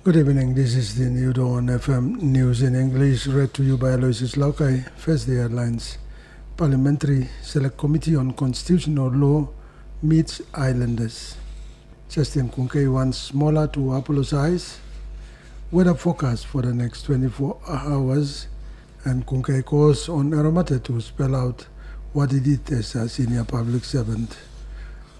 Good evening. This is the New Dawn FM News in English, read to you by Aloysius Laukai. First, the headlines. Parliamentary Select Committee on Constitutional Law meets Islanders. Justin Kunke wants Mola to apologize. Weather forecast for the next 24 hours. And Kunke calls on Aromate to spell out what he did as a senior public servant.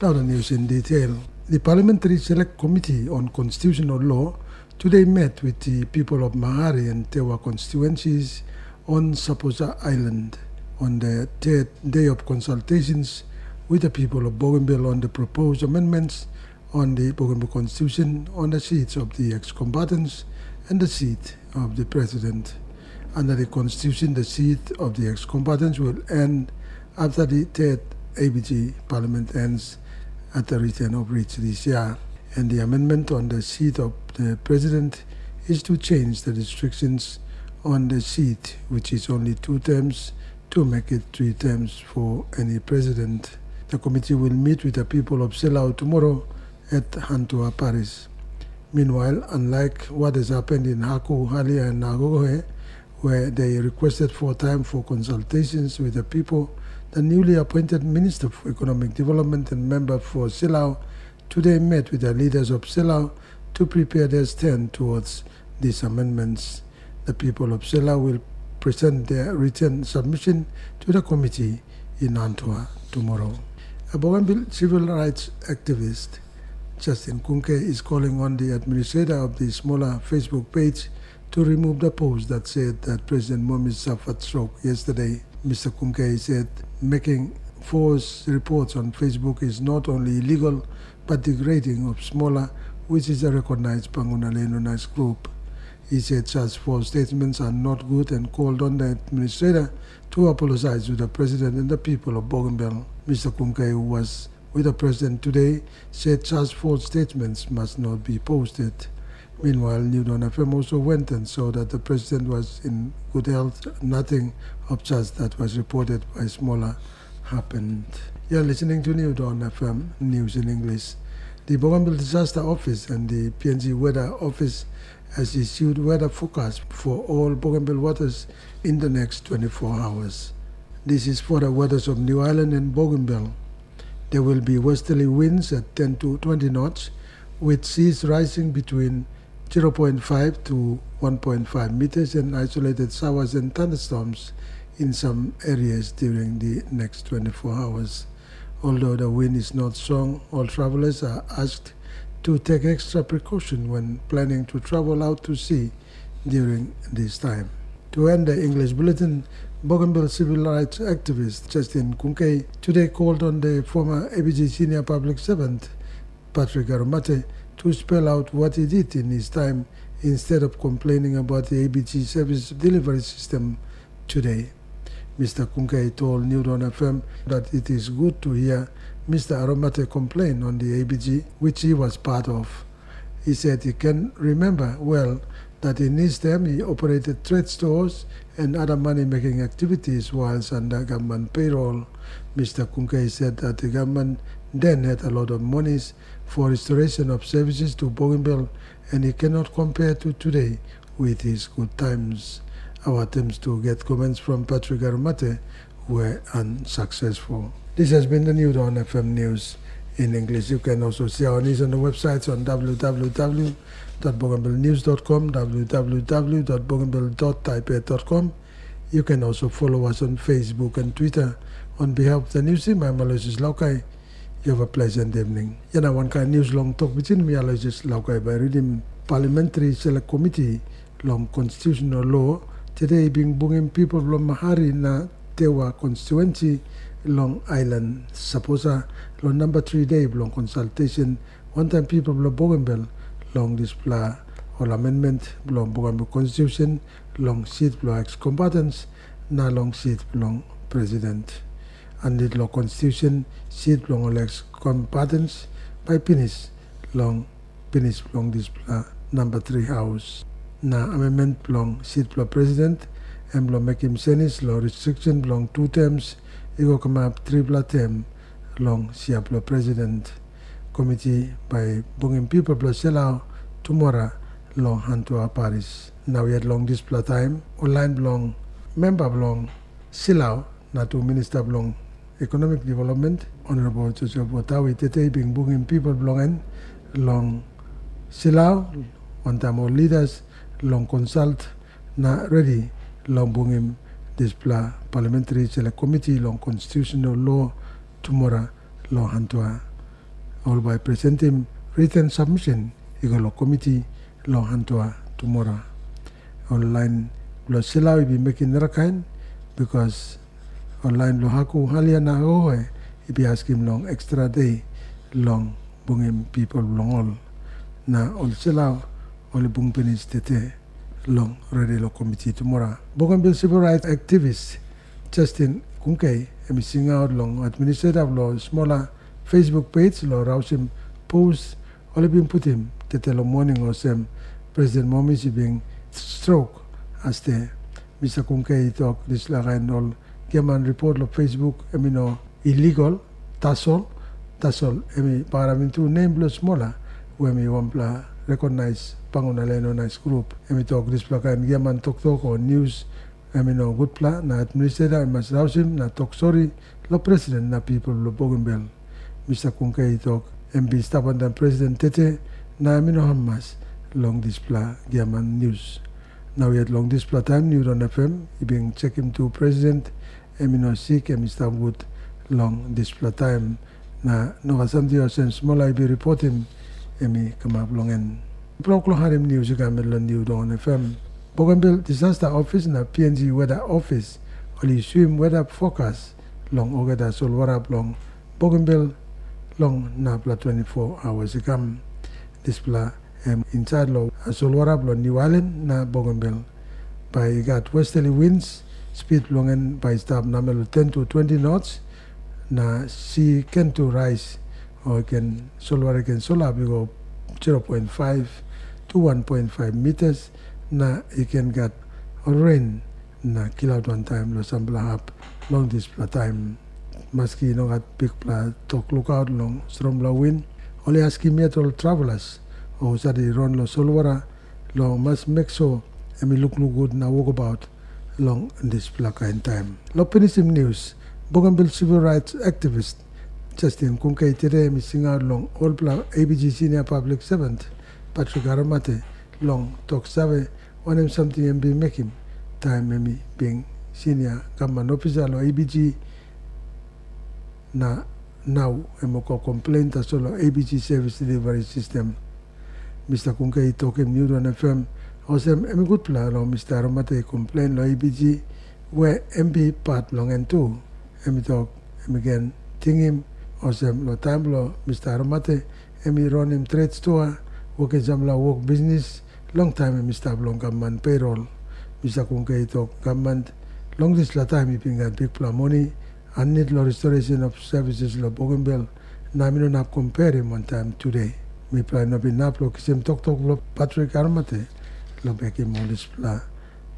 Now the news in detail. The Parliamentary Select Committee on Constitutional Law today met with the people of Mahari and Tewa constituencies on Saposa Island on the third day of consultations with the people of Bougainville on the proposed amendments on the Bougainville Constitution on the seats of the ex-combatants and the seat of the President. Under the Constitution, the seat of the ex-combatants will end after the third ABG Parliament ends at the return of Rich this year. And the amendment on the seat of the President is to change the restrictions on the seat, which is only 2 terms, to make it 3 terms for any president. The committee will meet with the people of Selao tomorrow at Hantua, Paris. Meanwhile, unlike what has happened in Haku, Halia and Nagohe, where they requested for time for consultations with the people, the newly appointed Minister for Economic Development and member for Selao today met with the leaders of Selao to prepare their stand towards these amendments. The people of Selao will present their written submission to the committee in Antwerp tomorrow. A Bougainville civil rights activist, Justin Kunke, is calling on the administrator of the smaller Facebook page to remove the post that said that President Mohamed suffered stroke yesterday. Mr. Kunke said making false reports on Facebook is not only illegal but degrading of smaller, which is a recognized Pangunale group. He said such false statements are not good and called on the administrator to apologize to the President and the people of Bougainville. Mr. Kunke, who was with the President today, said such false statements must not be posted. Meanwhile, New Dawn FM also went and saw that the President was in good health. Nothing of such that was reported by Smaller happened. You're listening to New Dawn FM News in English. The Bougainville Disaster Office and the PNG Weather Office has issued weather forecast for all Bougainville waters in the next 24 hours. This is for the waters of New Island and Bougainville. There will be westerly winds at 10 to 20 knots, with seas rising between 0.5 to 1.5 meters and isolated showers and thunderstorms in some areas during the next 24 hours. Although the wind is not strong, all travelers are asked to take extra precaution when planning to travel out to sea during this time. To end the English bulletin, Bougainville civil rights activist Justin Kunke today called on the former ABG senior public servant Patrick Aromate to spell out what he did in his time instead of complaining about the ABG service delivery system today. Mr. Kunke told New Dawn FM that it is good to hear Mr. Aromate complain on the ABG, which he was part of. He said he can remember well that in his time he operated trade stores and other money-making activities whilst under government payroll. Mr. Kunke said that the government then had a lot of monies for restoration of services to Bougainville, and he cannot compare to today with his good times. Our attempts to get comments from Patrick Aromate were unsuccessful. This has been the New Dawn FM News in English. You can also see our news on the websites on www.bougainvillenews.com, www.bougainville.taipei.com. You can also follow us on Facebook and Twitter. On behalf of the news team, I'm Aloysius Laukai. You have a pleasant evening. Yana one kind news long Tok Pisin, me Aloysius Laukai by reading Parliamentary Select Committee long Constitutional Law today being bringing people from Mahari na Tewa constituency Long Island. Saposa long number 3 day long consultation. One time people from Bougainville long display or amendment long Bougainville Constitution long seat long ex-combatants na long seat long President. And the law Constitution seat long ex-combatants by Pinis long display number 3 house. Na amendment belong seat belong President and belong make him senis law restriction belong 2 terms, ego come up 3 term long siya belong President. Committee by bringing people belong Selao tomorrow long Hantua Paris. Now yet long display time, online belong, member belong, Silau, na to Minister belong, Economic Development, Honorable Jojo Botawi Tete being booking people belong long Silau, one time all leaders, long consult, na ready, long bungim display parliamentary select committee, long constitutional law, tomorrow, long Hantua, all by presenting written submission, Igolo committee, long Hantua, tomorrow. Online, lo Silau will be making Rakhine, because online lo haku halia na hohe, he be asking long extra day, long bungim people long all. Na all Silau, all bung penis tete, long ready lo committee tomorrow. Bougainville civil rights activist Justin Kunkei, sing out long administrative law smaller Facebook page lo rausim post, all been put him tete lo morning or sem President Momisi being stroke as the Mr. Kunkei talk this and all German report lo Facebook no illegal tasol paramintu name lo smaller where me wampla recognize pangunaleno nice group talk this and German talk or news no good plan na administrator mas rausim na talk sorry lo president na people lo Bougainville Mr. Kunkei talk MB staff and president tete na no hamas long display German news. Now we had long display time, News on FM, being check him to President, no sick, staff good long display time. Na no kasamdi o sen small I be reporting, come up long and Proclo Harim News, you can melon News on FM. Bougainville Disaster Office na PNG Weather Office, only swim weather forecast, long ogada sol warap long, Bougainville long na 24 hours you come display. Inside lo Solwarab lo New Island na Bougainville by got westerly winds speed longen by stab namelo 10 to 20 knots na sea can to rise or can Solwar can Solab go 0.5 to 1.5 meters na you can get rain na kill out one time lo sambla up long display time maski no got big pla talk look out long strong low wind only asking meteor travelers o sadi ron lo solwara lo must make sure look good na walk about long this plaka in time. Lo penisim news, Bougainville civil rights activist Justin Kunkei today sing out long all plan ABG senior public servant Patrick Aramate long talk save on him something and be making time being senior government officer lo ABG na now emoko complaint as solo ABG service delivery system. Mr. Kunkei talking News on FM. Osem good plan lo Mr. Aramate complain lo ABG where MB part long and two. Talk again ting him osem lo time lo Mr. Aramate run him trade store work examla work business long time Mr. Long government payroll. Mr. Kunkei talk government long this la time he got big plan money and need lo restoration of services lo Bougainville na mi no compare him one time today. Mi plan no be naplo kisem talk lo Patrick Aramate lo beki mo display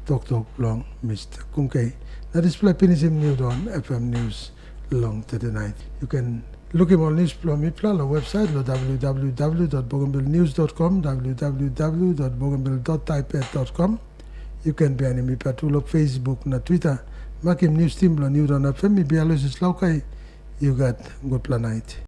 talk long Mr. Kunkei. Na display pinisim News on FM News long to the night. You can look him on display mi plan lo website lo www.bougainvillenews.com www.bougainville.taipei.com. You can be anime patulo Facebook na Twitter. Makim News team lo News on FM mi bialo is laukai. You got good plan night.